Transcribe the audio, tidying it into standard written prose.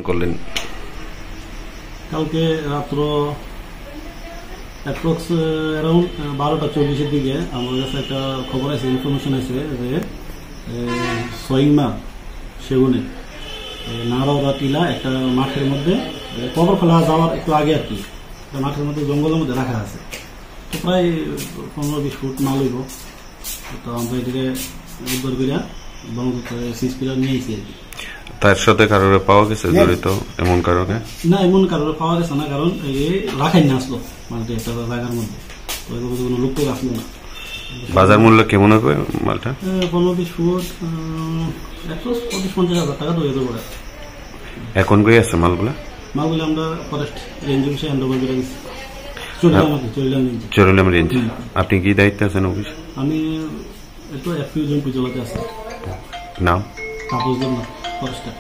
করলেন কালকে রাত্র অ্যাপ্রক্স অ্যারাউন্ড 12:40 দিকে আমার কাছে একটা খবর আছে, ইনফরমেশন আছে যে সইংমা সেগুনে নাড়াওড়া টিলা একটা মাঠের মধ্যে কবর খোলা যাওয়ার একটু আগে আর কি, মাঠের মধ্যে জঙ্গলের মধ্যে রাখা আছে। তো প্রায় 15-20 ফুট মাল হইব। তো আমরা এটাকে উদ্ধার করিয়া সিসপিরা নিয়েছি আর কি। তার সাথে কারোর পাওয়া গেছে জড়িত এমন কারণে? না, এমন কারোর পাওয়া গেছে না, কারণ এই রাখাই না আসলো মালটা একটা জায়গার মধ্যে, তো কোনো লোক তো আসলো না। বাজার মূল্য কেমন হবে মালটা? 15-20 ফুট 40-50 হাজার টাকা ধরে দেবো। এখন কই আছে মালগুলা? মালগুলো আমরা ফরেস্ট রেঞ্জ অফিসে হ্যান্ড ওভার করে দিচ্ছি। চরিলাম রেঞ্জ। আপনি কি দায়িত্বে আছেন অফিস? আমি একটু এফিউজন পুজোলাতে আছি। নাম? তাপসদের না, ফরেস্টার।